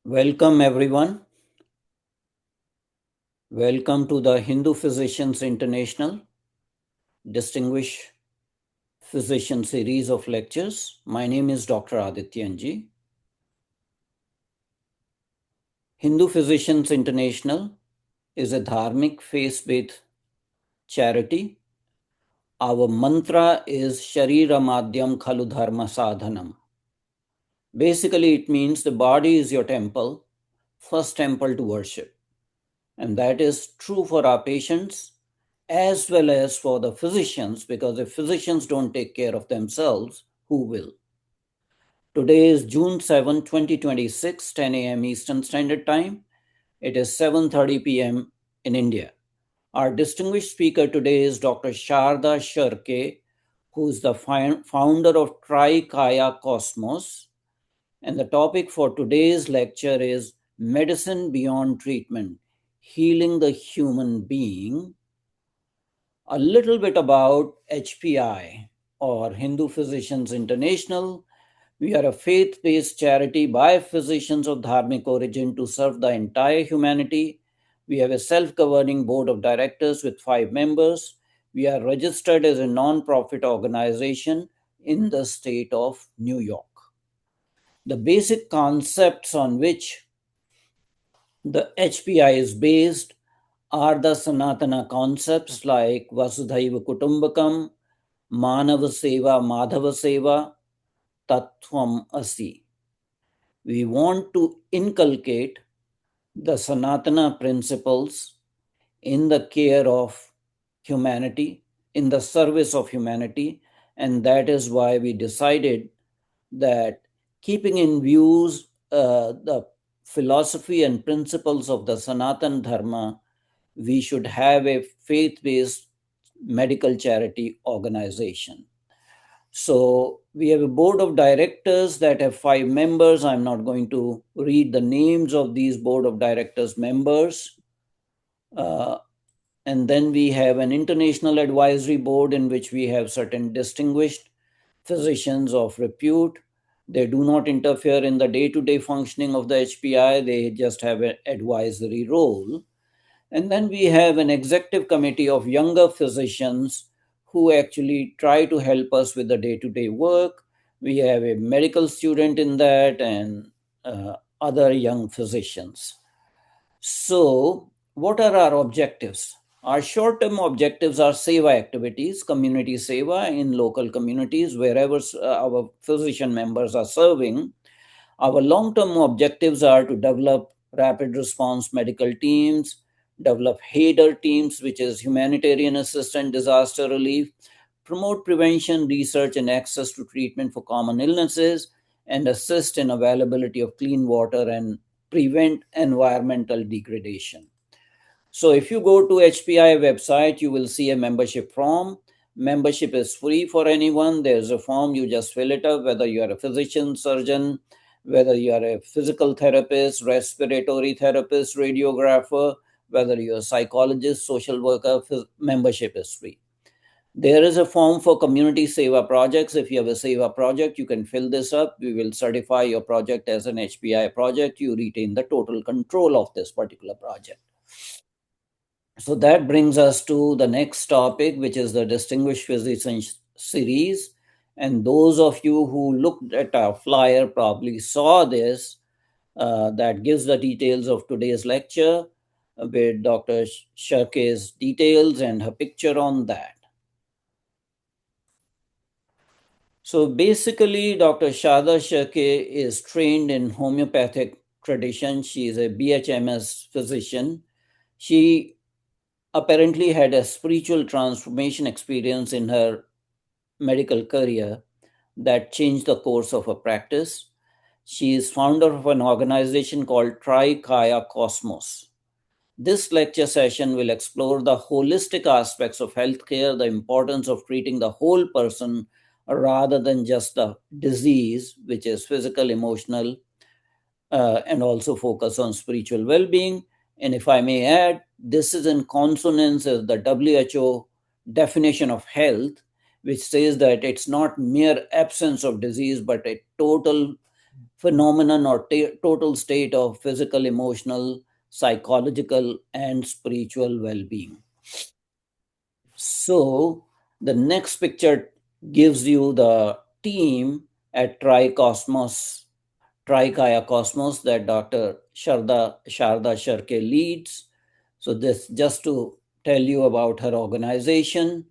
Welcome, everyone. Welcome to the Hindu Physicians International Distinguished Physician series of lectures. My name is Dr. Adityanji. Hindu Physicians International is a dharmic faith-based charity. Our mantra is Sharira Madhyam Khalu Dharma Sadhanam. Basically, it means the body is your temple, first temple to worship. And that is true for our patients as well as for the physicians, because if physicians don't take care of themselves, who will? Today is June 7, 2026, 10 a.m. Eastern Standard Time. It is 7:30 p.m. in India. Our distinguished speaker today is Dr. Sharda Shirke, who is the founder of Trikaya Cosmos. And the topic for today's lecture is Medicine Beyond Treatment, Healing the Human Being. A little bit about HPI, or Hindu Physicians International. We are a faith-based charity by physicians of dharmic origin to serve the entire humanity. We have a self-governing board of directors with 5 members. We are registered as a non-profit organization in the state of New York. The basic concepts on which the HPI is based are the Sanatana concepts like Vasudhaiva Kutumbakam, Manava Seva, Madhava Seva, Tattvam Asi. We want to inculcate the Sanatana principles in the care of humanity, in the service of humanity, and that is why we decided that keeping in views the philosophy and principles of the Sanatan Dharma, we should have a faith-based medical charity organization. So we have a board of directors that have 5 members. I'm not going to read the names of these board of directors members. And then we have an international advisory board in which we have certain distinguished physicians of repute. They do not interfere in the day-to-day functioning of the HPI. They just have an advisory role. And then we have an executive committee of younger physicians who actually try to help us with the day-to-day work. We have a medical student in that and other young physicians. So, what are our objectives? Our short-term objectives are seva activities, community seva in local communities wherever our physician members are serving. Our long-term objectives are to develop rapid response medical teams, develop HADR teams, which is humanitarian assistance disaster relief, promote prevention, research, and access to treatment for common illnesses, and assist in availability of clean water and prevent environmental degradation. So if you go to HPI website, you will see a membership form. Membership is free for anyone. There's a form, you just fill it up, whether you are a physician, surgeon, whether you are a physical therapist, respiratory therapist, radiographer, whether you're a psychologist, social worker, membership is free. There is a form for community seva projects. If you have a seva project, you can fill this up. We will certify your project as an HPI project. You retain the total control of this particular project. So that brings us to the next topic, which is the Distinguished Physicians series. And those of you who looked at our flyer probably saw this. That gives the details of today's lecture with Dr. Shirke's details and her picture on that. So basically, Dr. Sharda Shirke is trained in homeopathic tradition. She is a BHMS physician. She apparently had a spiritual transformation experience in her medical career that changed the course of her practice. She is founder of an organization called Trikaya Cosmos. This lecture session will explore the holistic aspects of healthcare, the importance of treating the whole person rather than just the disease, which is physical, emotional, and also focus on spiritual well-being. And if I may add, this is in consonance with the WHO definition of health, which says that it's not mere absence of disease, but a total phenomenon or total state of physical, emotional, psychological, and spiritual well being. So, the next picture gives you the team at Trikaya Cosmos that Dr. Sharda Shirke leads. So, this just to tell you about her organization.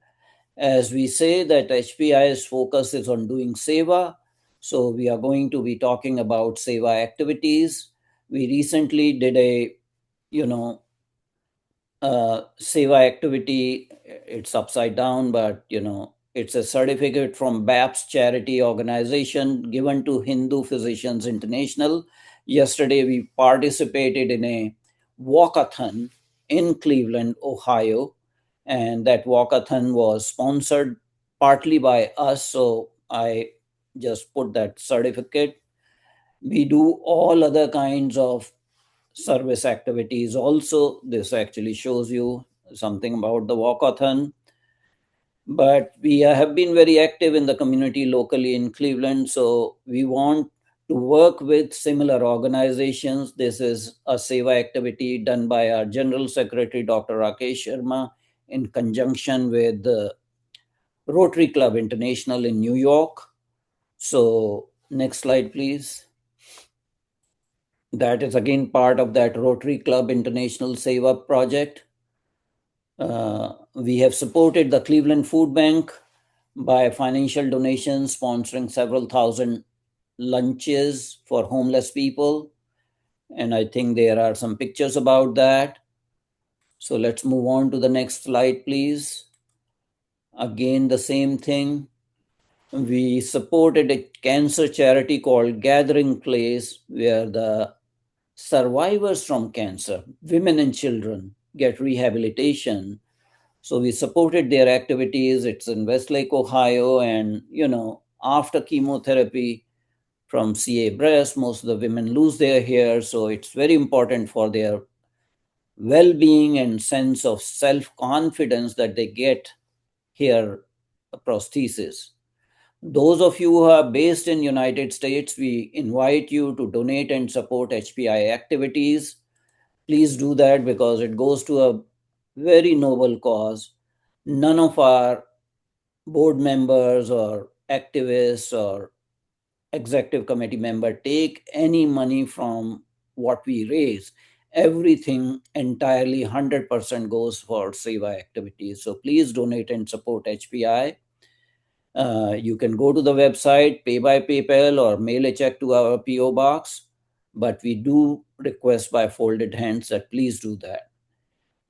As we say that HPI's focus is on doing seva, so we are going to be talking about seva activities. We recently did a, you know, seva activity. It's upside down, but it's a certificate from BAPS charity organization given to Hindu Physicians International. Yesterday, we participated in a walkathon in Cleveland, Ohio, and that walkathon was sponsored partly by us. So I just put that certificate. We do all other kinds of service activities also. This actually shows you something about the walkathon. But we have been very active in the community locally in Cleveland, so we want to work with similar organizations. This is a seva activity done by our General Secretary, Dr. Rakesh Sharma, in conjunction with the Rotary Club International in New York. So, next slide, please. That is again part of that Rotary Club International Seva project. We have supported the Cleveland Food Bank by financial donations, sponsoring several thousand lunches for homeless people. And I think there are some pictures about that. So let's move on to the next slide, please. Again, the same thing. We supported a cancer charity called Gathering Place, where the survivors from cancer, women and children, get rehabilitation. So we supported their activities. It's in Westlake, Ohio. And, after chemotherapy from CA breast, most of the women lose their hair. So it's very important for their well being and sense of self confidence that they get hair prosthesis. Those of you who are based in United States, we invite you to donate and support HPI activities. Please do that because it goes to a very noble cause. None of our board members or activists or executive committee member take any money from what we raise. Everything entirely 100% goes for seva activities. So please donate and support HPI. You can go to the website, pay by PayPal, or mail a check to our PO box. But we do request by folded hands that please do that.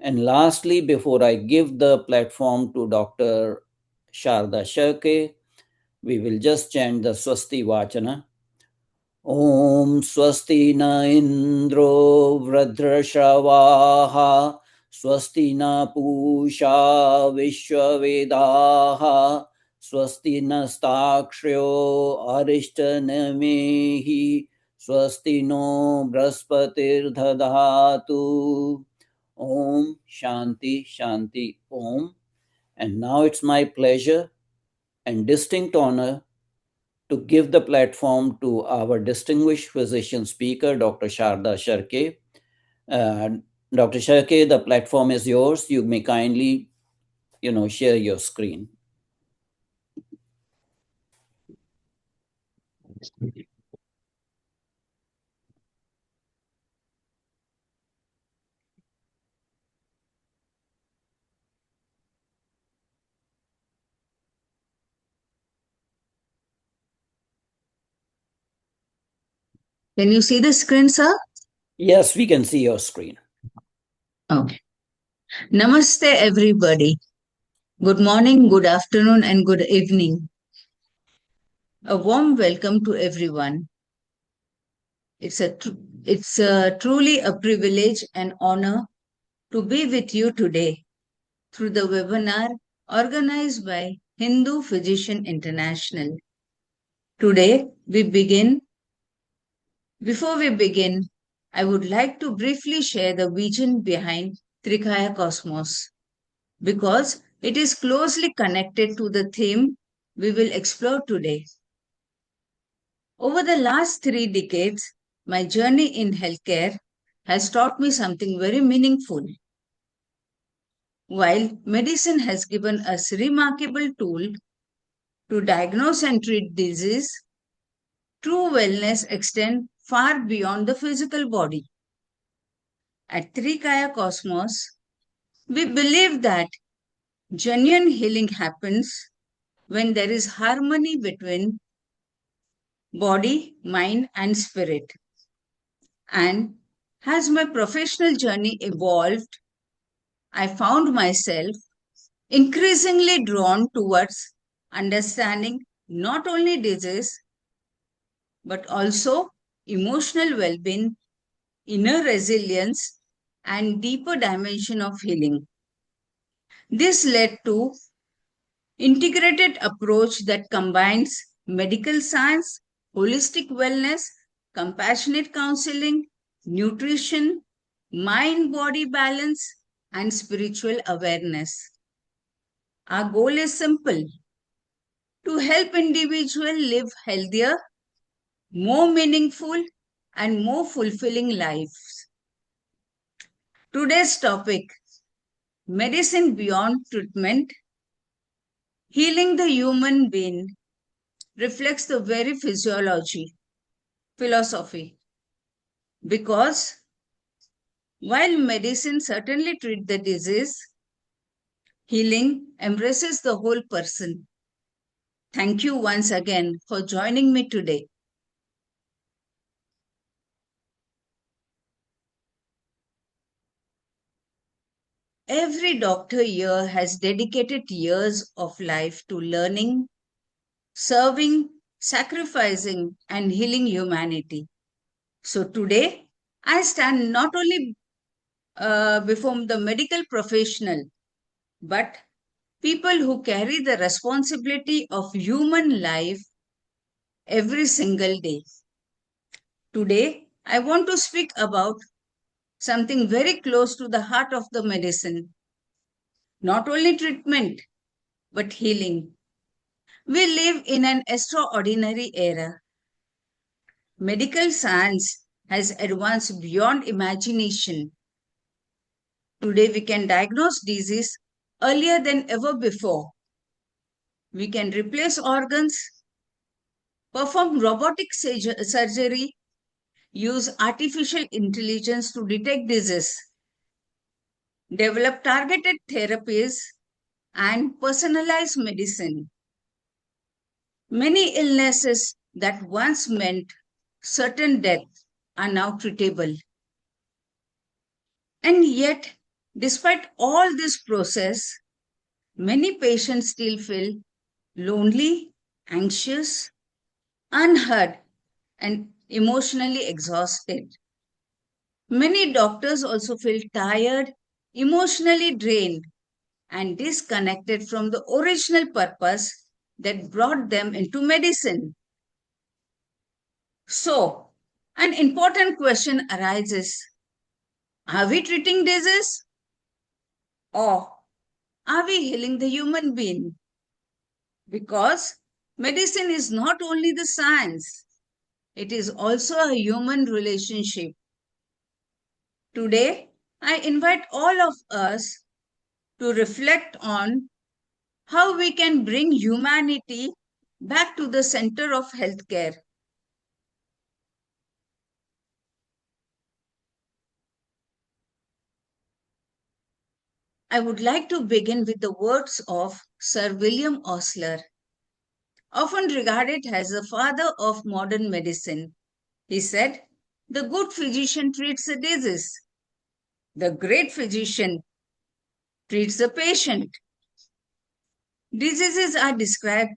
And lastly, before I give the platform to Dr. Sharda Shirke, we will just chant the Swasti Vachana. Om Swasti na Indro Vradrashavaha Swasti na Pusha Vishwavedaha Swasti na Stakshyo Arishtanemehi Swasti no Brahspatir Dhadhatu. Om Shanti Shanti Om. And now it's my pleasure and distinct honor to give the platform to our distinguished physician speaker, Dr. Sharda Shirke. Dr. Shirke, the platform is yours. You may kindly, share your screen. Can you see the screen, sir? Yes, we can see your screen. Okay. Namaste, everybody. Good morning, good afternoon, and good evening. A warm welcome to everyone. It's truly a privilege and honor to be with you today through the webinar organized by Hindu Physician International. Today, before we begin, I would like to briefly share the vision behind Trikaya Cosmos because it is closely connected to the theme we will explore today. Over the last 3 decades, my journey in healthcare has taught me something very meaningful. While medicine has given us remarkable tool to diagnose and treat disease, true wellness extends far beyond the physical body. At Trikaya Cosmos, we believe that genuine healing happens when there is harmony between body, mind, and spirit. And as my professional journey evolved, I found myself increasingly drawn towards understanding not only disease but also emotional well being, inner resilience, and deeper dimension of healing. This led to integrated approach that combines medical science, holistic wellness, compassionate counseling, nutrition, mind body balance, and spiritual awareness. Our goal is simple: to help individuals live healthier, more meaningful, and more fulfilling lives. Today's topic: medicine beyond treatment, healing the human being, reflects the very philosophy. Because while medicine certainly treats the disease, healing embraces the whole person. Thank you once again for joining me today. Every doctor here has dedicated years of life to learning, serving, sacrificing, and healing humanity. So today, I stand not only before the medical professional, but people who carry the responsibility of human life every single day. Today, I want to speak about something very close to the heart of the medicine, not only treatment, but healing. We live in an extraordinary era. Medical science has advanced beyond imagination. Today, we can diagnose disease earlier than ever before. We can replace organs, perform robotic surgery, use artificial intelligence to detect disease, develop targeted therapies, and personalize medicine. Many illnesses that once meant certain death are now treatable. And yet, despite all this process, many patients still feel lonely, anxious, unheard, and emotionally exhausted. Many doctors also feel tired, emotionally drained, and disconnected from the original purpose that brought them into medicine. So, an important question arises: are we treating disease, or are we healing the human being? Because medicine is not only the science, it is also a human relationship. Today, I invite all of us to reflect on how we can bring humanity back to the center of healthcare. I would like to begin with the words of Sir William Osler, often regarded as the father of modern medicine. He said, "The good physician treats the disease. The great physician treats the patient." Diseases are described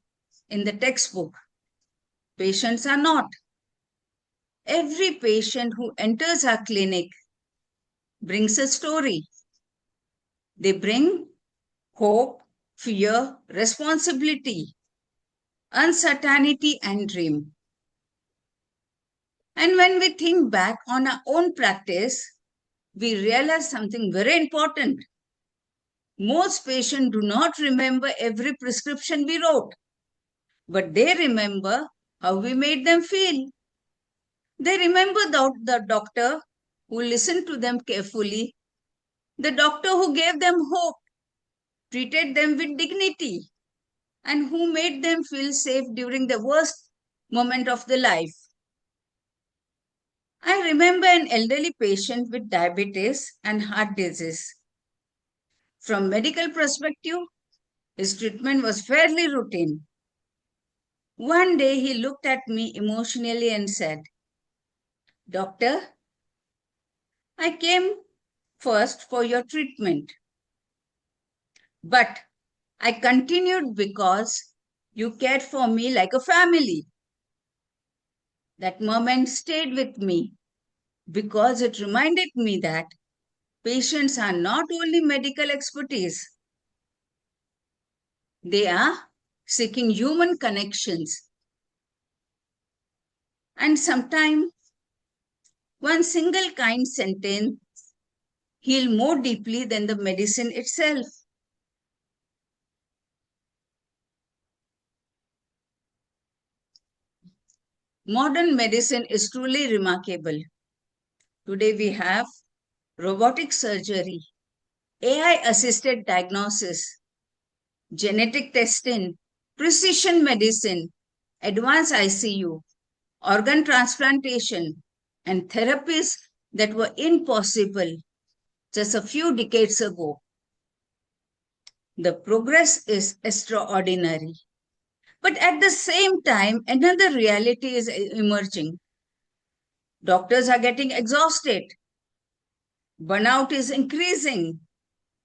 in the textbook. Patients are not. Every patient who enters our clinic brings a story. They bring hope, fear, responsibility, uncertainty, and dream. And when we think back on our own practice, we realize something very important. Most patients do not remember every prescription we wrote, but they remember how we made them feel. They remember the doctor who listened to them carefully, the doctor who gave them hope, treated them with dignity, and who made them feel safe during the worst moment of the life. I remember an elderly patient with diabetes and heart disease. From medical perspective, his treatment was fairly routine. One day he looked at me emotionally and said, "Doctor, I came first for your treatment, but I continued because you cared for me like a family." That moment stayed with me because it reminded me that patients are not only medical expertise, they are seeking human connections. And sometimes one single kind sentence heal more deeply than the medicine itself. Modern medicine is truly remarkable. Today we have robotic surgery, AI assisted diagnosis, genetic testing, precision medicine, advanced ICU, organ transplantation, and therapies that were impossible just a few decades ago. The progress is extraordinary. But at the same time, another reality is emerging. Doctors are getting exhausted. Burnout is increasing.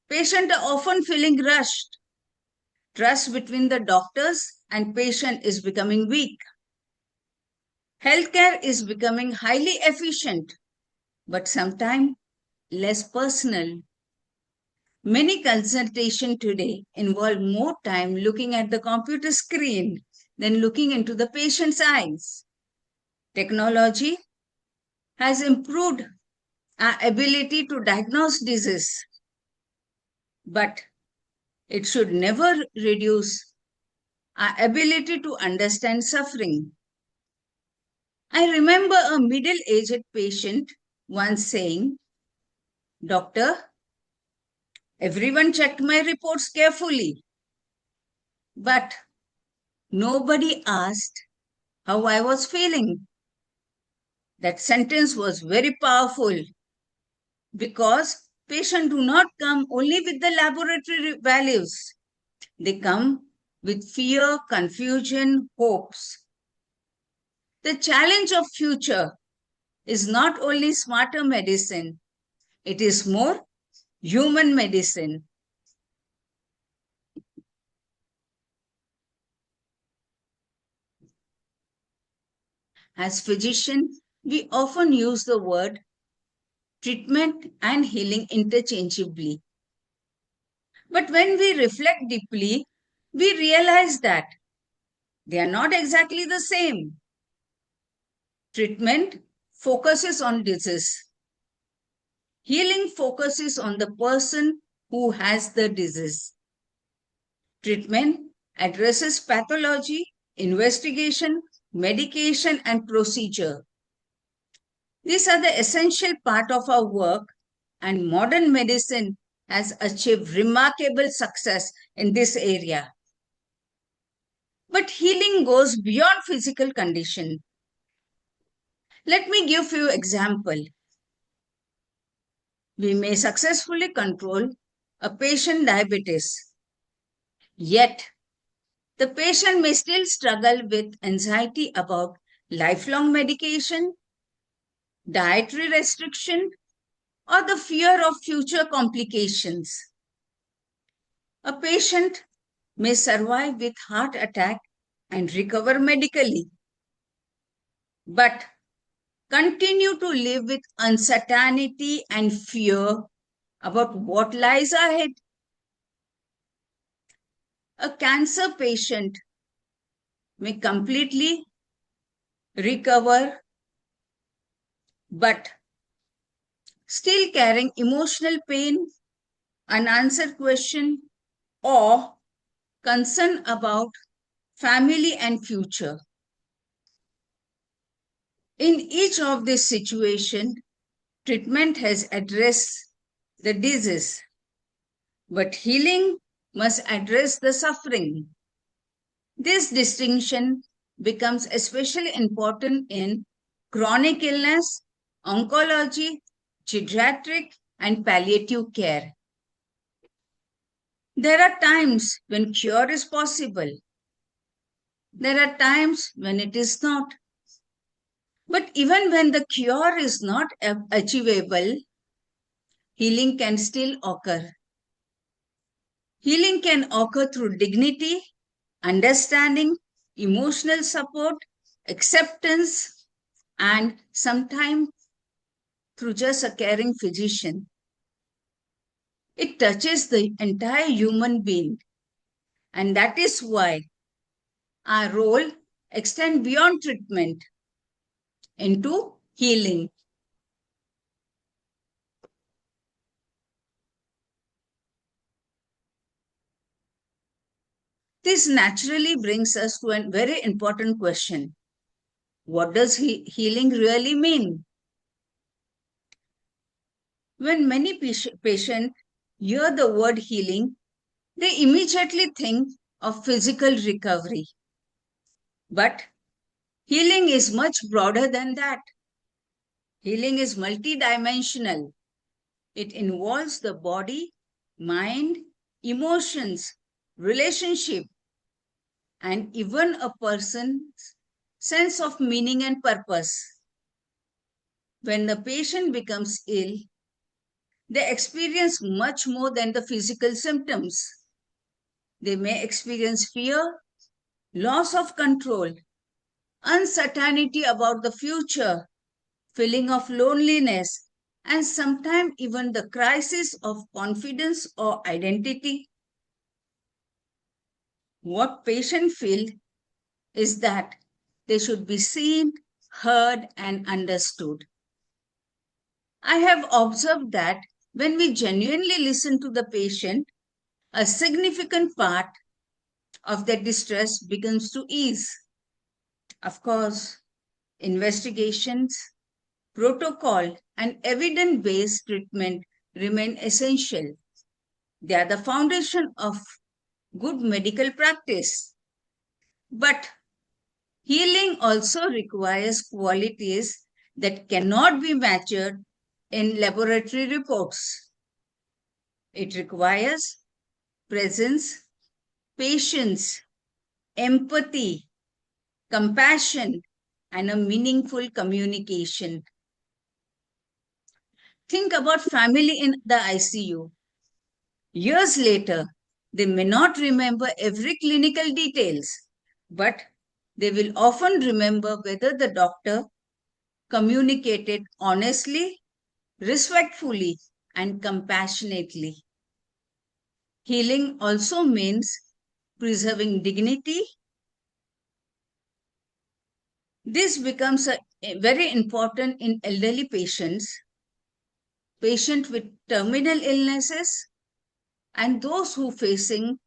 Patients are often feeling rushed. Trust between the doctors and patient is becoming weak. Healthcare is becoming highly efficient, but sometimes less personal. Many consultations today involve more time looking at the computer screen than looking into the patient's eyes. Technology has improved our ability to diagnose disease, but it should never reduce our ability to understand suffering. I remember a middle aged patient once saying, "Doctor, everyone checked my reports carefully, but nobody asked how I was feeling." That sentence was very powerful because patients do not come only with the laboratory values. They come with fear, confusion, hopes. The challenge of future is not only smarter medicine, it is more human medicine. As physicians, we often use the word treatment and healing interchangeably. But when we reflect deeply, we realize that they are not exactly the same. Treatment focuses on disease. Healing focuses on the person who has the disease. Treatment addresses pathology, investigation, medication, and procedure. These are the essential part of our work, and modern medicine has achieved remarkable success in this area. But healing goes beyond physical condition. Let me give few examples. We may successfully control a patient diabetes, yet the patient may still struggle with anxiety about lifelong medication, dietary restriction, or the fear of future complications. A patient may survive with heart attack and recover medically, but continue to live with uncertainty and fear about what lies ahead. A cancer patient may completely recover but still carrying emotional pain, unanswered question, or concern about family and future. In each of these situations, treatment has addressed the disease, but healing must address the suffering. This distinction becomes especially important in chronic illness, oncology, geriatric, and palliative care. There are times when cure is possible. There are times when it is not. But even when the cure is not achievable, healing can still occur. Healing can occur through dignity, understanding, emotional support, acceptance, and sometimes through just a caring physician. It touches the entire human being, and that is why our role extends beyond treatment into healing. This naturally brings us to a very important question. What does healing really mean? When many patients hear the word healing, they immediately think of physical recovery. But healing is much broader than that. Healing is multidimensional. It involves the body, mind, emotions, relationship, and even a person's sense of meaning and purpose. When the patient becomes ill, they experience much more than the physical symptoms. They may experience fear, loss of control, uncertainty about the future, feeling of loneliness, and sometimes even the crisis of confidence or identity. What patients feel is that they should be seen, heard, and understood. I have observed that when we genuinely listen to the patient, a significant part of their distress begins to ease. Of course, investigations, protocol, and evidence based treatment remain essential. They are the foundation of good medical practice. But healing also requires qualities that cannot be measured in laboratory reports. It requires presence, patience, empathy, compassion, and a meaningful communication. Think about family in the ICU. Years later, they may not remember every clinical details, but they will often remember whether the doctor communicated honestly, respectfully, and compassionately. Healing also means preserving dignity. This becomes very important in elderly patients, patients with terminal illnesses, and those who facing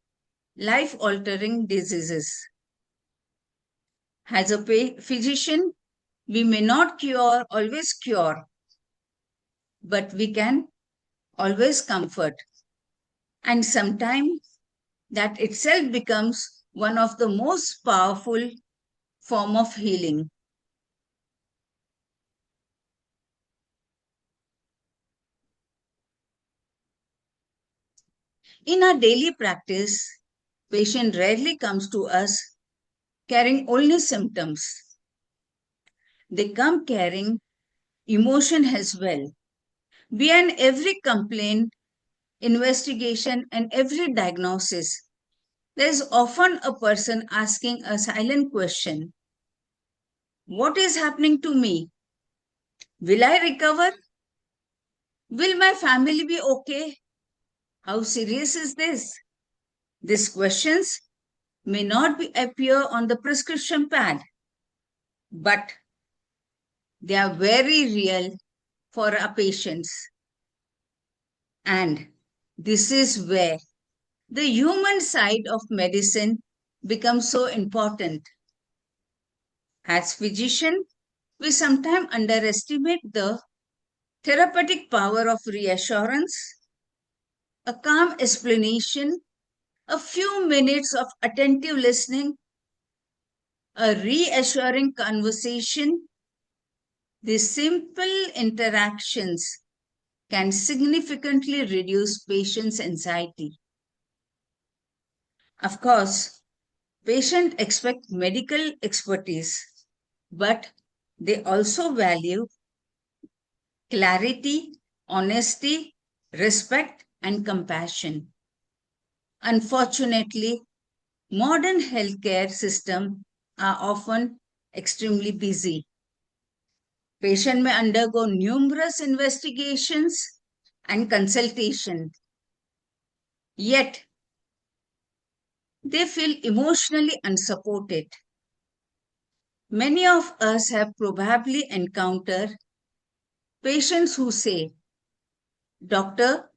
life-altering diseases. As a physician, we may not always cure, but we can always comfort. And sometimes that itself becomes one of the most powerful form of healing. In our daily practice, patient rarely comes to us carrying only symptoms. They come carrying emotion as well. Beyond every complaint, investigation, and every diagnosis, there is often a person asking a silent question. What is happening to me? Will I recover? Will my family be okay? How serious is this? These questions may not appear on the prescription pad, but they are very real for our patients. And this is where the human side of medicine becomes so important. As physician, We sometimes underestimate the therapeutic power of reassurance, a calm explanation, a few minutes of attentive listening, a reassuring conversation. These simple interactions can significantly reduce patients' anxiety. Of course, patients expect medical expertise, but they also value clarity, honesty, respect, and compassion. Unfortunately, modern healthcare systems are often extremely busy. Patient may undergo numerous investigations and consultation, yet they feel emotionally unsupported. Many of us have probably encountered patients who say, Doctor,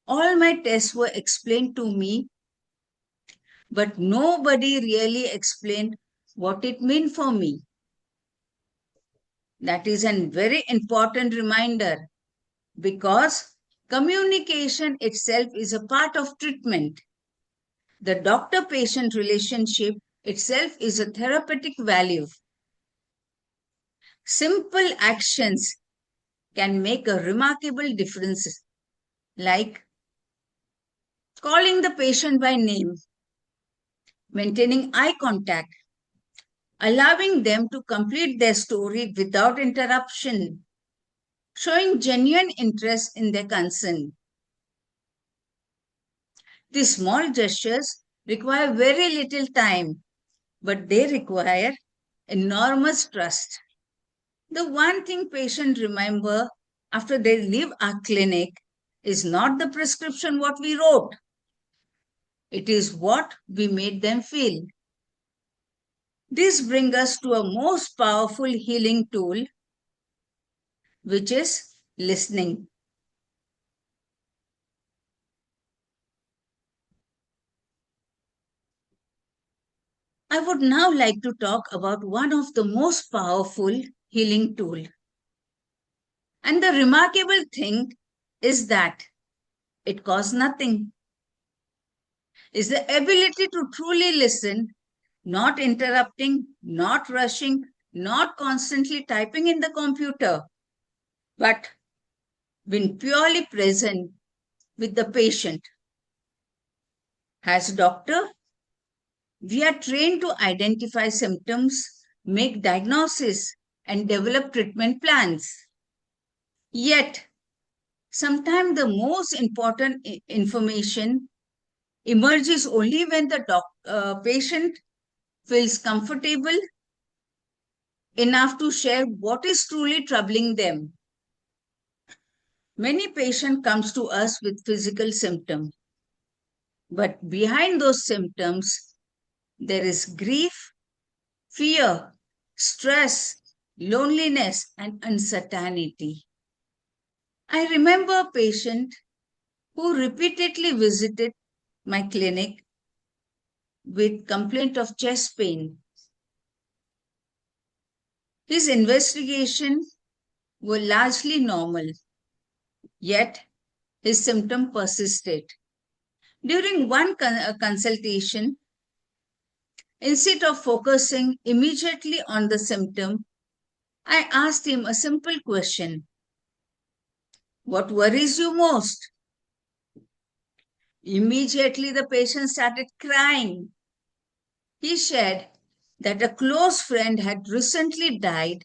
all my tests were explained to me, but nobody really explained what it meant for me. That is a very important reminder because communication itself is a part of treatment. The doctor patient relationship itself is a therapeutic value. Simple actions can make a remarkable difference, like calling the patient by name, maintaining eye contact, allowing them to complete their story without interruption, showing genuine interest in their concern. These small gestures require very little time, but they require enormous trust. The one thing patients remember after they leave our clinic is not the prescription what we wrote. It is what we made them feel. This brings us to a most powerful healing tool, which is listening. I would now like to talk about one of the most powerful healing tool. And the remarkable thing is that it costs nothing. Is the ability to truly listen, not interrupting, not rushing, not constantly typing in the computer, but being purely present with the patient. As doctor, we are trained to identify symptoms, make diagnosis, and develop treatment plans. Yet, sometimes the most important information emerges only when the patient feels comfortable enough to share what is truly troubling them. Many patients comes to us with physical symptoms, but behind those symptoms, there is grief, fear, stress, loneliness, and uncertainty. I remember a patient who repeatedly visited my clinic with complaint of chest pain. His investigation were largely normal, yet his symptom persisted. During one consultation, instead of focusing immediately on the symptom, I asked him a simple question. What worries you most? Immediately, the patient started crying. He shared that a close friend had recently died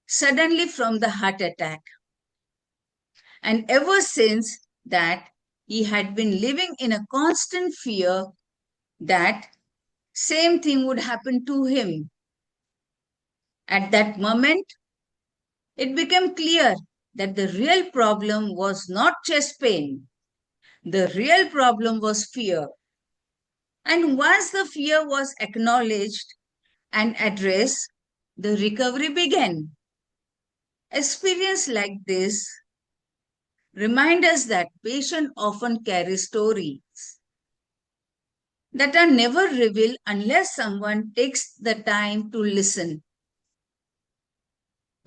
suddenly from the heart attack. And ever since that, he had been living in a constant fear that same thing would happen to him. At that moment, it became clear that the real problem was not chest pain. The real problem was fear. And once the fear was acknowledged and addressed, the recovery began. Experience like this remind us that patients often carry stories that are never revealed unless someone takes the time to listen.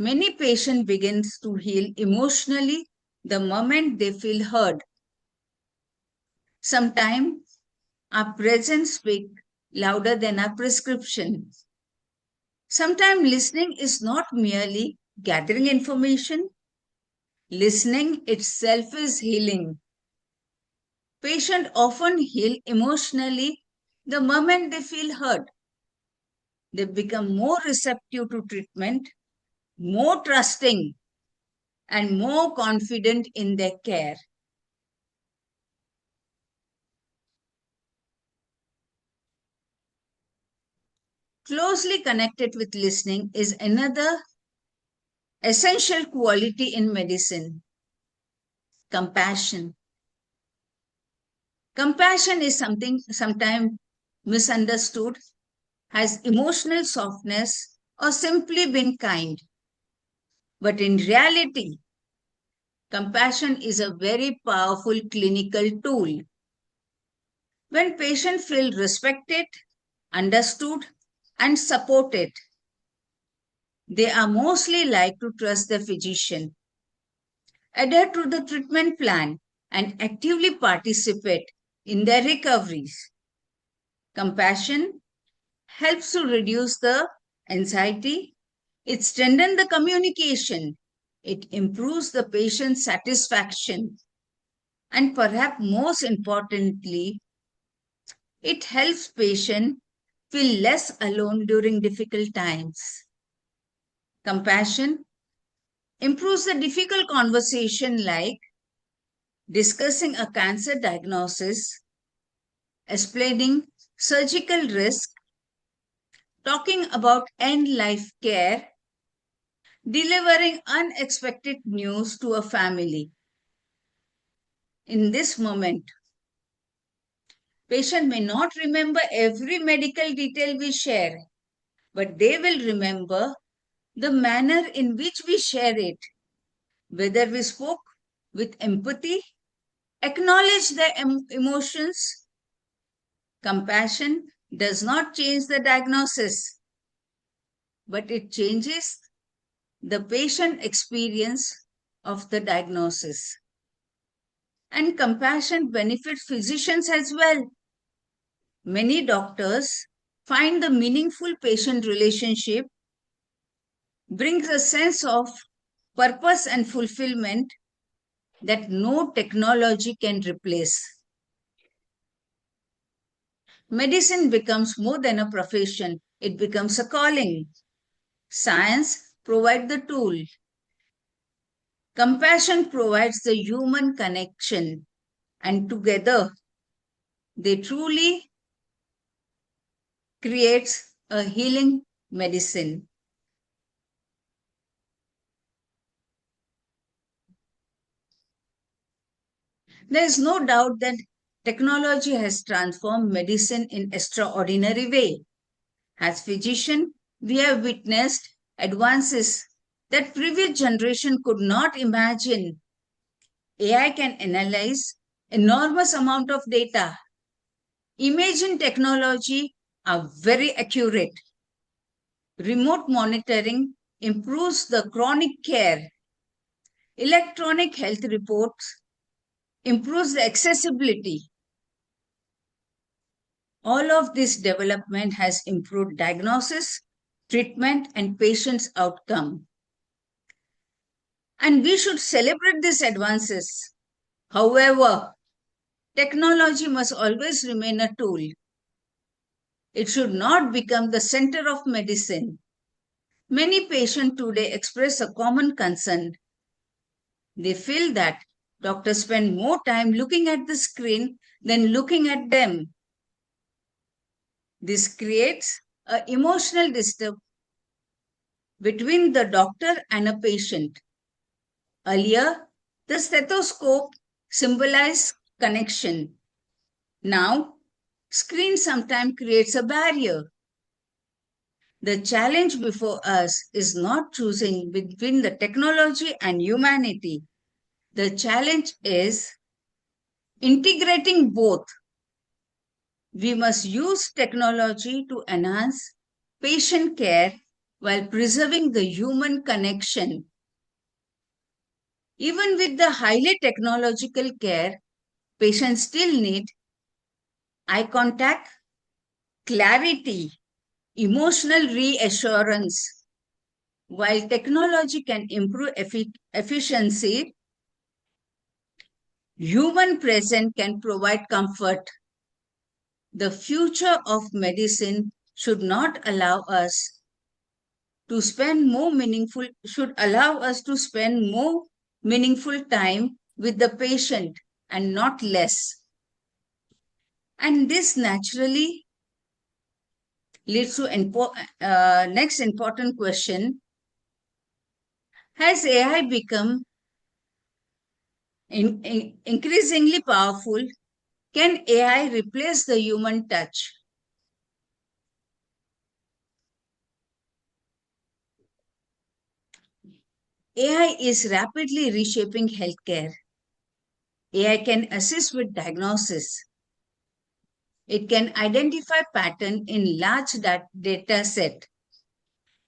Many patients begins to heal emotionally the moment they feel heard. Sometimes our presence speaks louder than our prescription. Sometimes listening is not merely gathering information, listening itself is healing. Patients often heal emotionally the moment they feel heard. They become more receptive to treatment, more trusting, and more confident in their care. Closely connected with listening is another essential quality in medicine: compassion. Compassion is something sometimes misunderstood as emotional softness or simply being kind. But in reality, compassion is a very powerful clinical tool. When patients feel respected, understood, and supported, they are mostly like to trust the physician, adhere to the treatment plan, and actively participate in their recoveries. Compassion helps to reduce the anxiety, it strengthens the communication, it improves the patient's satisfaction, and perhaps most importantly, it helps patient feel less alone during difficult times. Compassion improves the difficult conversation like discussing a cancer diagnosis, explaining surgical risk, talking about end life care, delivering unexpected news to a family. In this moment, patient may not remember every medical detail we share, but they will remember the manner in which we share it, whether we spoke with empathy, acknowledge their emotions. Compassion does not change the diagnosis, but it changes the patient experience of the diagnosis. And compassion benefits physicians as well. Many doctors find the meaningful patient relationship brings a sense of purpose and fulfillment that no technology can replace. Medicine becomes more than a profession, it becomes a calling. Science provides the tool. Compassion provides the human connection, and together they truly creates a healing medicine. There is no doubt that technology has transformed medicine in extraordinary way. As physicians, we have witnessed advances that previous generation could not imagine. AI can analyze enormous amount of data. Imaging technology are very accurate. Remote monitoring improves the chronic care. Electronic health reports improves the accessibility. All of this development has improved diagnosis, treatment, and patient's outcome. And we should celebrate these advances. However, technology must always remain a tool. It should not become the center of medicine. Many patients today express a common concern. They feel that doctors spend more time looking at the screen than looking at them. This creates an emotional distance between the doctor and a patient. Earlier, the stethoscope symbolized connection. Now, screen sometimes creates a barrier. The challenge before us is not choosing between the technology and humanity. The challenge is integrating both. We must use technology to enhance patient care while preserving the human connection. Even with the highly technological care, patients still need eye contact, clarity, emotional reassurance. While technology can improve efficiency, human presence can provide comfort. The future of medicine should allow us to spend more meaningful time with the patient and not less. And this naturally leads to next important question. Has AI become increasingly powerful? Can AI replace the human touch? AI is rapidly reshaping healthcare. AI can assist with diagnosis. It can identify pattern in large data set,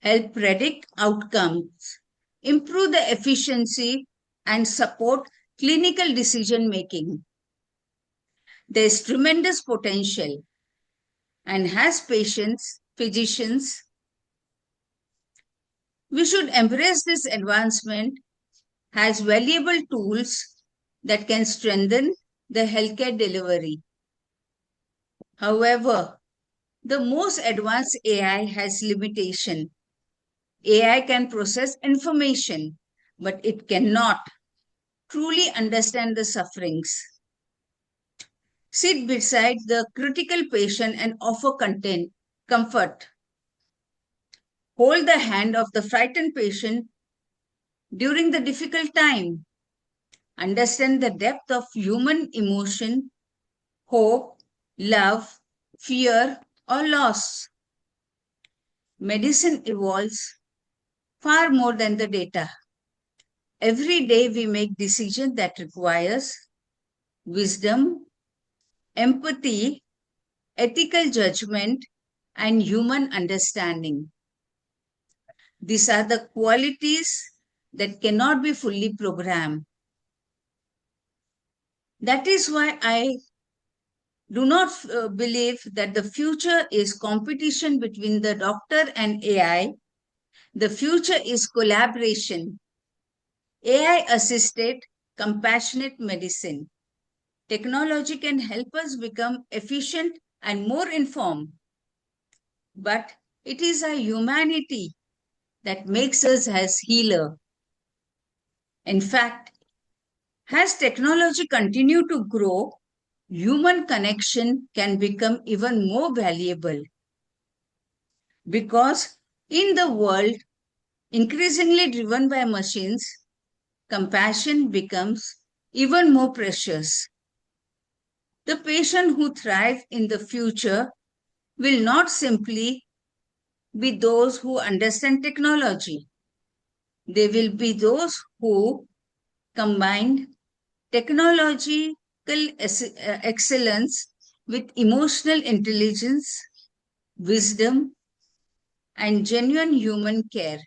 help predict outcomes, improve the efficiency, and support clinical decision making. There is tremendous potential, and as patients, physicians, we should embrace this advancement as valuable tools that can strengthen the healthcare delivery. However, the most advanced AI has limitation. AI can process information, but it cannot truly understand the sufferings, sit beside the critical patient and offer comfort, hold the hand of the frightened patient during the difficult time, understand the depth of human emotion, hope, love, fear, or loss. Medicine evolves far more than the data. Every day we make decisions that requires wisdom, empathy, ethical judgment, and human understanding. These are the qualities that cannot be fully programmed. That is why I do not believe that the future is competition between the doctor and AI. The future is collaboration, AI assisted, compassionate medicine. Technology can help us become efficient and more informed, but it is our humanity that makes us as healer. In fact, as technology continue to grow, human connection can become even more valuable because in the world increasingly driven by machines, compassion becomes even more precious. The patient who thrive in the future will not simply be those who understand technology. They will be those who combine technological excellence with emotional intelligence, wisdom, and genuine human care.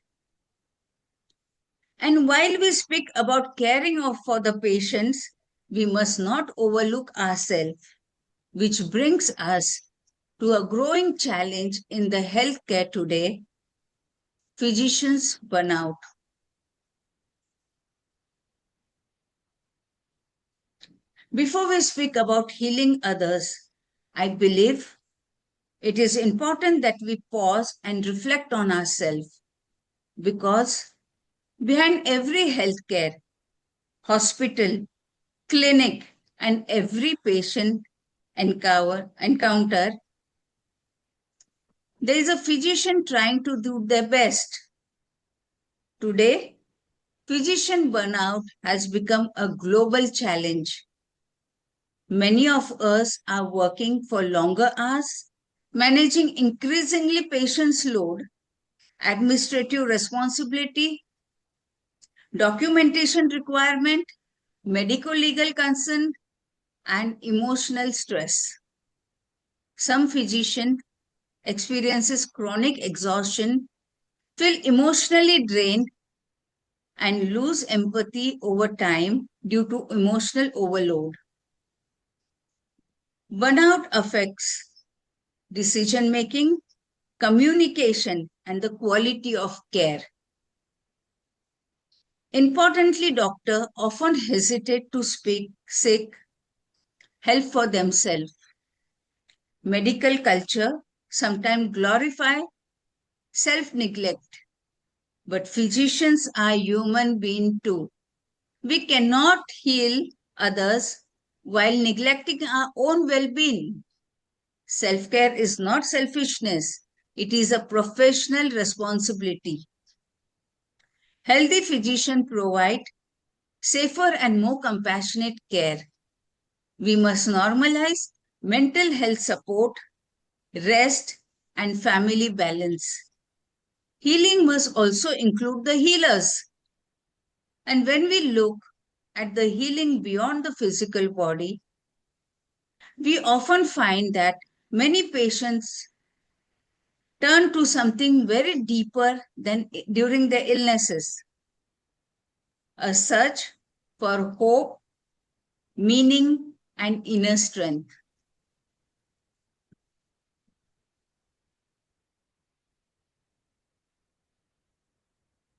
And while we speak about caring for the patients, we must not overlook ourselves, which brings us to a growing challenge in the healthcare today, physicians burnout. Before we speak about healing others, I believe it is important that we pause and reflect on ourselves because behind every healthcare, hospital, clinic, and every patient encounter, there is a physician trying to do their best. Today, physician burnout has become a global challenge. Many of us are working for longer hours, managing increasingly patients' load, administrative responsibility, documentation requirement, medical legal concern, and emotional stress. Some physician experiences chronic exhaustion feel emotionally drained, and lose empathy over time due to emotional overload. Burnout affects decision making, communication, and the quality of care. Importantly, doctors often hesitate to seek help for themselves. Medical culture sometimes glorify self-neglect, but physicians are human beings too. We cannot heal others while neglecting our own well-being. Self-care is not selfishness, it is a professional responsibility. Healthy physicians provide safer and more compassionate care. We must normalize mental health support, rest, and family balance. Healing must also include the healers. And when we look at the healing beyond the physical body, we often find that many patients turn to something very deeper than during their illnesses, a search for hope, meaning, and inner strength.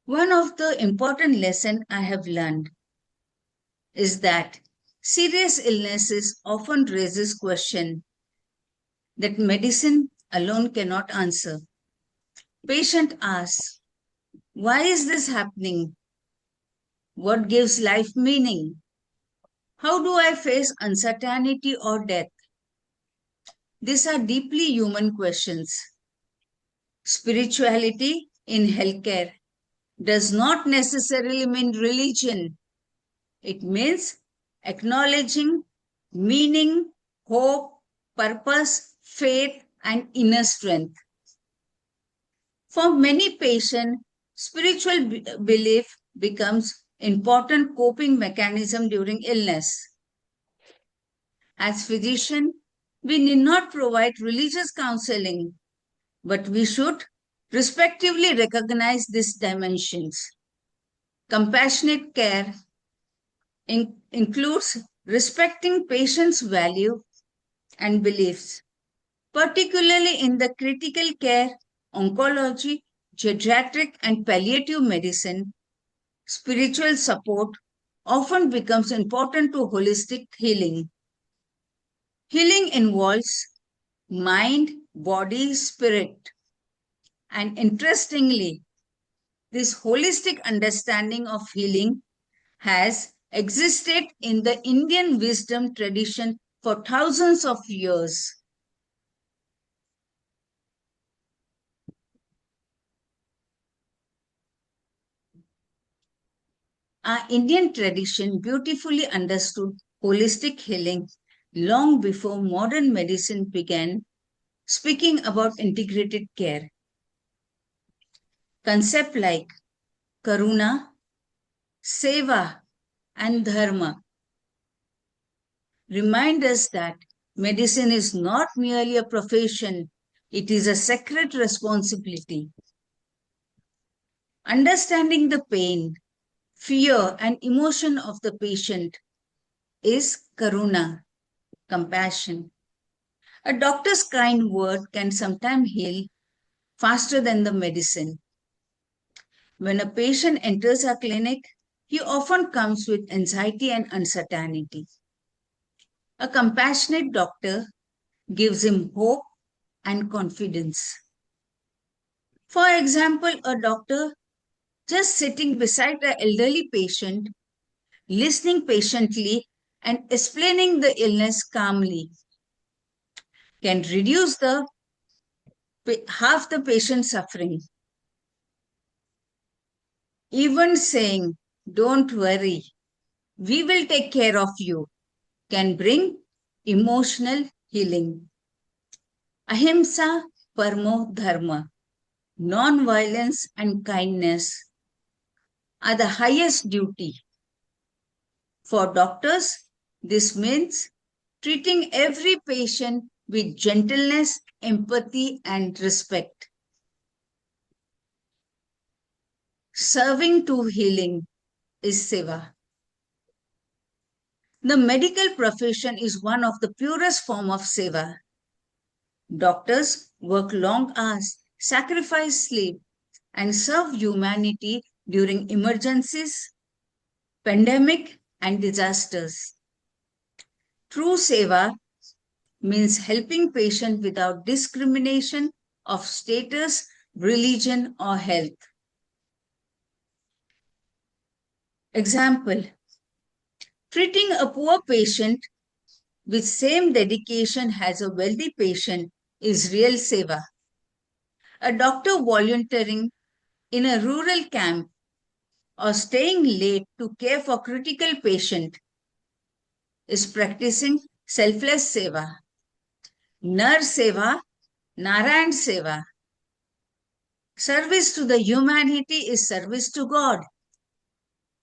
One of the important lessons I have learned is that serious illnesses often raises question that medicine alone cannot answer. Patient asks, why is this happening? What gives life meaning? How do I face uncertainty or death? These are deeply human questions. Spirituality in healthcare does not necessarily mean religion. It means acknowledging meaning, hope, purpose, faith, and inner strength. For many patients, spiritual belief becomes important coping mechanism during illness. As physicians, we need not provide religious counseling, but we should respectively recognize these dimensions. Compassionate care includes respecting patients' value and beliefs, particularly in the critical care, oncology, geriatric, and palliative medicine. Spiritual support often becomes important to holistic healing. Healing involves mind, body, spirit. And interestingly, this holistic understanding of healing has existed in the Indian wisdom tradition for thousands of years. Our Indian tradition beautifully understood holistic healing long before modern medicine began speaking about integrated care. Concepts like karuna, seva, and dharma remind us that medicine is not merely a profession, it is a sacred responsibility. Understanding the pain, fear, and emotion of the patient is karuna, compassion. A doctor's kind word can sometimes heal faster than the medicine. When a patient enters our clinic, he often comes with anxiety and uncertainty. A compassionate doctor gives him hope and confidence. For example, a doctor just sitting beside an elderly patient, listening patiently, and explaining the illness calmly can reduce the half the patient's suffering. Even saying, "Don't worry, we will take care of you," can bring emotional healing. Ahimsa Parmo Dharma, non-violence and kindness are the highest duty. For doctors, this means treating every patient with gentleness, empathy, and respect. Serving to healing is seva. The medical profession is one of the purest form of seva. Doctors work long hours, sacrifice sleep, and serve humanity during emergencies, pandemic, and disasters. True seva means helping patient without discrimination of status, religion, or health. Example, treating a poor patient with same dedication as a wealthy patient is real seva. A doctor volunteering in a rural camp or staying late to care for critical patient is practicing selfless seva. Nar seva, Narayan seva. Service to the humanity is service to God.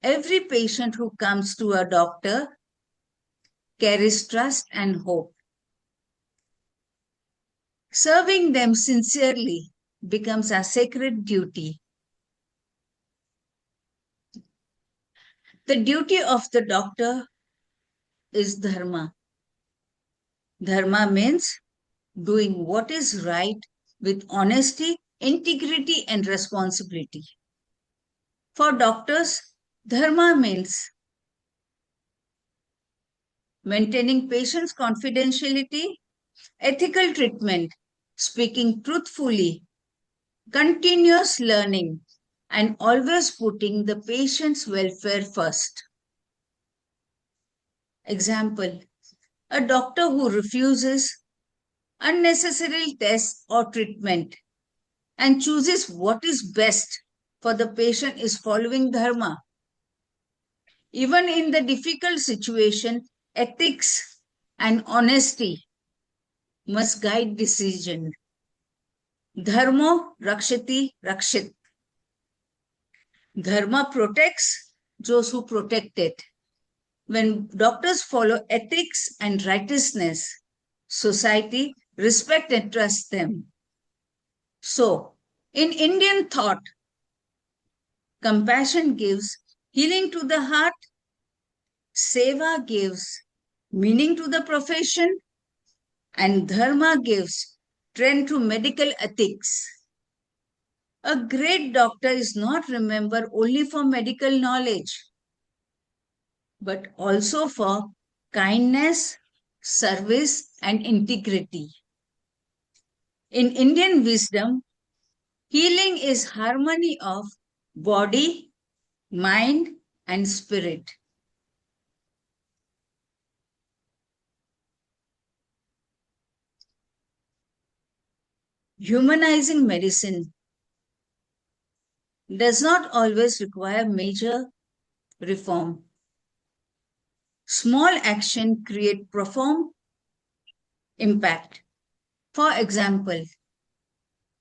Every patient who comes to a doctor carries trust and hope. Serving them sincerely becomes a sacred duty. The duty of the doctor is dharma. Dharma means doing what is right with honesty, integrity, and responsibility. For doctors, dharma means maintaining patients' confidentiality, ethical treatment, speaking truthfully, continuous learning, and always putting the patient's welfare first. Example, a doctor who refuses unnecessary tests or treatment and chooses what is best for the patient is following dharma. Even in the difficult situation, ethics and honesty must guide decision. Dharma rakshati rakshit. Dharma protects those who protect it. When doctors follow ethics and righteousness, society respect and trust them. So, in Indian thought, compassion gives healing to the heart, seva gives meaning to the profession, and dharma gives trend to medical ethics. A great doctor is not remembered only for medical knowledge, but also for kindness, service, and integrity. In Indian wisdom, healing is harmony of body, mind, and spirit. Humanizing medicine does not always require major reform. Small action create profound impact. For example,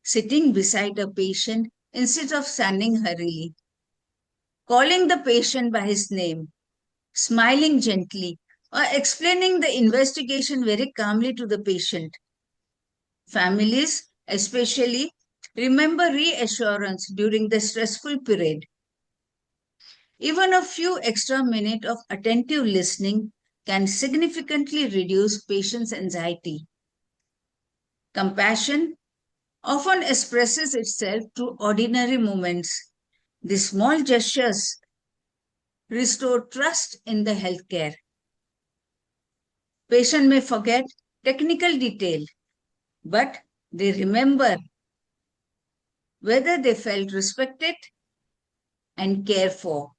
sitting beside a patient instead of standing hurriedly, calling the patient by his name, smiling gently, or explaining the investigation very calmly to the patient. Families, especially, remember reassurance during the stressful period. Even a few extra minutes of attentive listening can significantly reduce patients' anxiety. Compassion often expresses itself through ordinary moments. The small gestures restore trust in the healthcare. Patient may forget technical detail, but they remember whether they felt respected and cared for.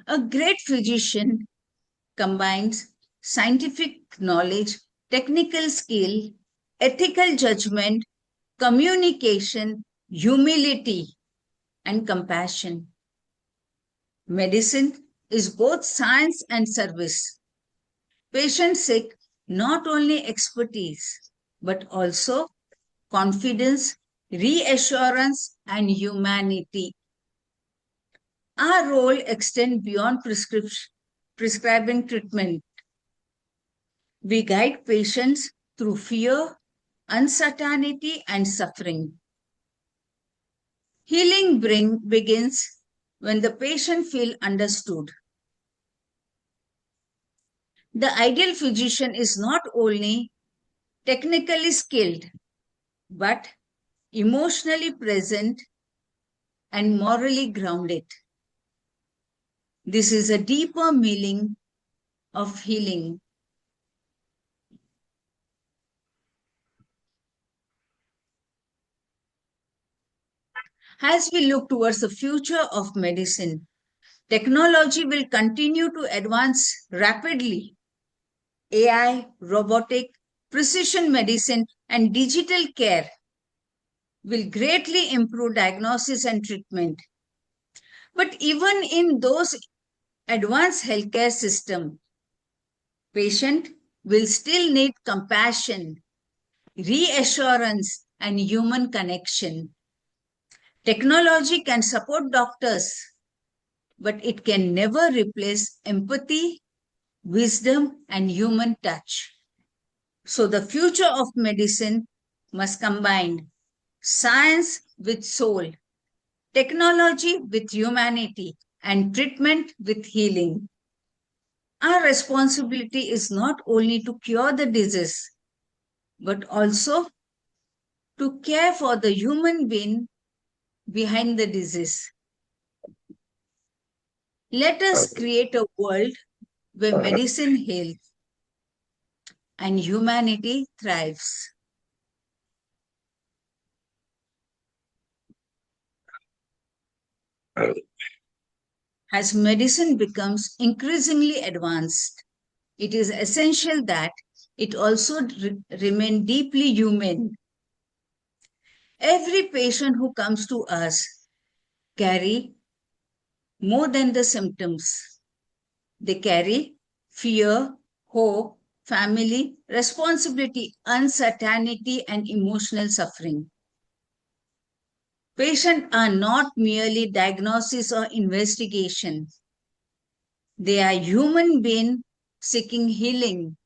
A great physician combines scientific knowledge, technical skill, ethical judgment, communication, humility, and compassion. Medicine is both science and service. Patients seek not only expertise, but also confidence, reassurance, and humanity. Our role extends beyond prescribing treatment. We guide patients through fear, uncertainty, and suffering. Begins when the patient feels understood. The ideal physician is not only technically skilled, but emotionally present and morally grounded. This is a deeper meaning of healing. As we look towards the future of medicine, technology will continue to advance rapidly. AI, robotic, precision medicine, and digital care will greatly improve diagnosis and treatment. But even in those advanced healthcare systems, patient will still need compassion, reassurance, and human connection. Technology can support doctors, but it can never replace empathy, wisdom, and human touch. So the future of medicine must combine science with soul, technology with humanity, and treatment with healing. Our responsibility is not only to cure the disease, but also to care for the human being behind the disease. Let us create a world where medicine heals and humanity thrives. As medicine becomes increasingly advanced, it is essential that it also remain deeply human. Every patient who comes to us carry more than the symptoms. They carry fear, hope, family, responsibility, uncertainty, and emotional suffering. Patients are not merely diagnosis or investigation. They are human beings seeking healing.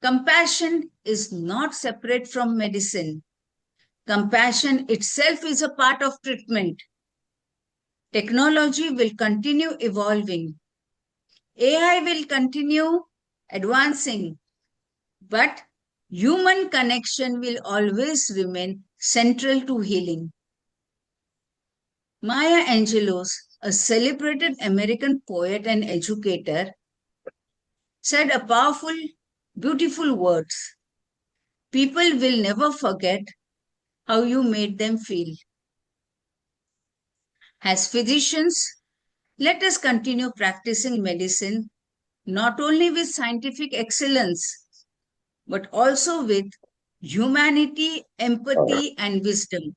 Compassion is not separate from medicine. Compassion itself is a part of treatment. Technology will continue evolving. AI will continue advancing, but human connection will always remain central to healing. Maya Angelou, a celebrated American poet and educator, said a powerful, beautiful words. People will never forget how you made them feel. As physicians, let us continue practicing medicine not only with scientific excellence, but also with humanity, empathy, and wisdom.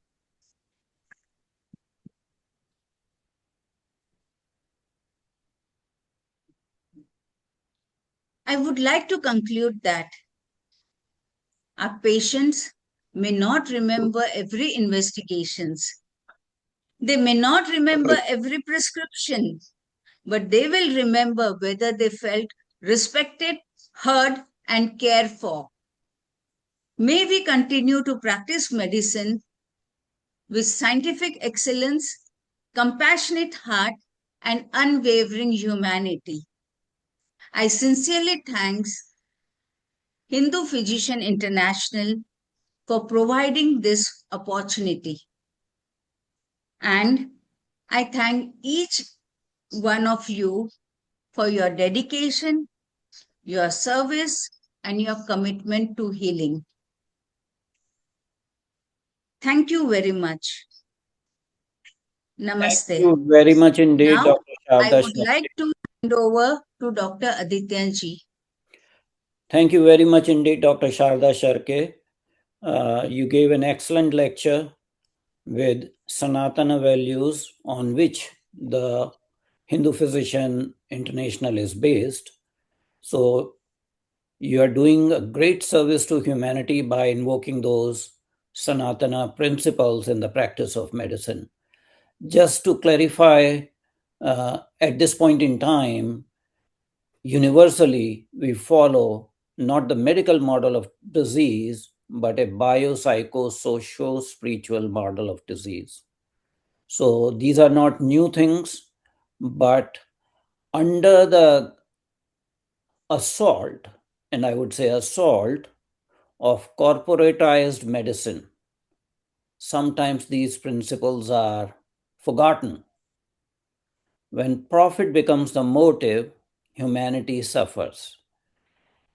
I would like to conclude that our patients may not remember every investigations. They may not remember every prescription, but they will remember whether they felt respected, heard, and cared for. May we continue to practice medicine with scientific excellence, compassionate heart, and unwavering humanity. I sincerely thanks Hindu Physician International for providing this opportunity. And I thank each one of you for your dedication, your service, and your commitment to healing. Thank you very much. Thank Namaste. you very much indeed, Now, Dr. I Sharda would Sharke. like to hand over to Dr. Aditya ji. Thank you very much indeed, Dr. Sharda Sharke. You gave an excellent lecture with Sanatana values on which the Hindu Physician International is based. So you are doing a great service to humanity by invoking those Sanatana principles in the practice of medicine. Just to clarify, at this point in time, universally we follow not the medical model of disease, but a biopsychosocial-spiritual model of disease. So these are not new things, but under the assault, and I would say assault, of corporatized medicine, sometimes these principles are forgotten. When profit becomes the motive, humanity suffers.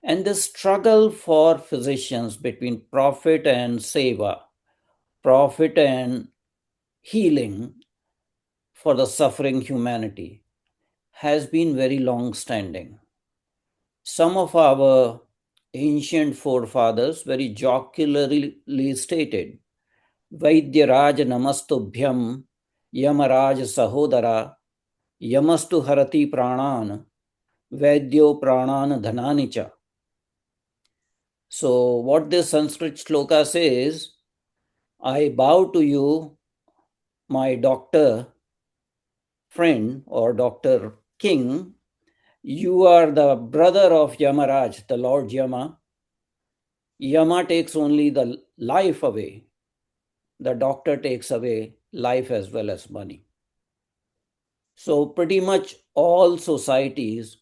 And the struggle for physicians between profit and seva, profit and healing for the suffering humanity, has been very long standing. Some of our ancient forefathers very jocularly stated, Vaidyaraj namastubhyam, Yamaraj sahodara, Yamastu harati pranan, Vaidyo pranan dhananicha. So, what this Sanskrit shloka says, I bow to you, my doctor friend or Dr. King. You are the brother of Yamaraj, the Lord Yama. Yama takes only the life away. The doctor takes away life as well as money. So, pretty much all societies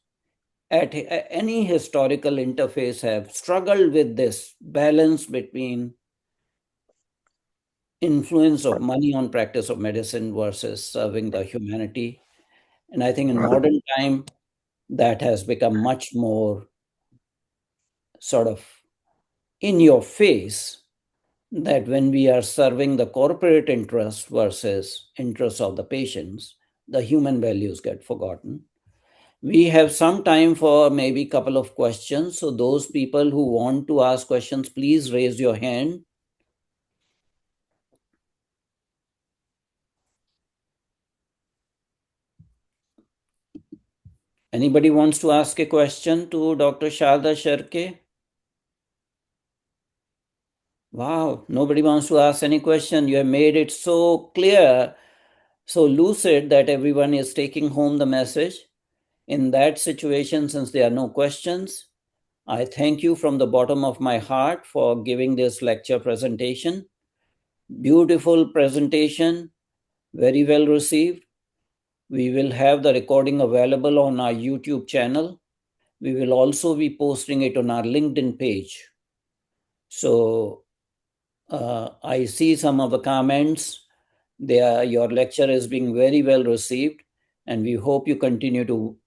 at any historical interface have struggled with this balance between influence of money on practice of medicine versus serving the humanity. And I think in modern time, that has become much more sort of in your face, that when we are serving the corporate interest versus interests of the patients, the human values get forgotten. We have some time for maybe a couple of questions. So those people who want to ask questions, please raise your hand. Anybody wants to ask a question to Dr. Sharda Shirke? Wow, nobody wants to ask any question. You have made it so clear, so lucid that everyone is taking home the message. In that situation, since there are no questions, I thank you from the bottom of my heart for giving this lecture presentation. Beautiful presentation, very well received. We will have the recording available on our YouTube channel. We will also be posting it on our LinkedIn page. So I see some of the comments. Your lecture is being very well received, and we hope you continue to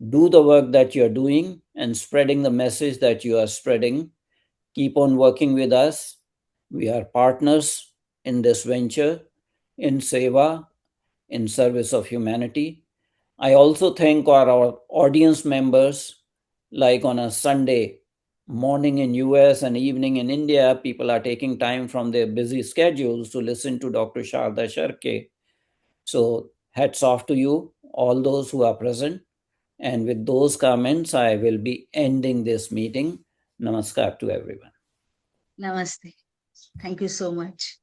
do the work that you're doing and spreading the message that you are spreading. Keep on working with us. We are partners in this venture, in Seva, in service of humanity. I also thank our audience members, like on a Sunday morning in US and evening in India, people are taking time from their busy schedules to listen to Dr. Sharda Sharke. So hats off to you, all those who are present. And with those comments, I will be ending this meeting. Namaskar to everyone. Namaste. Thank you so much.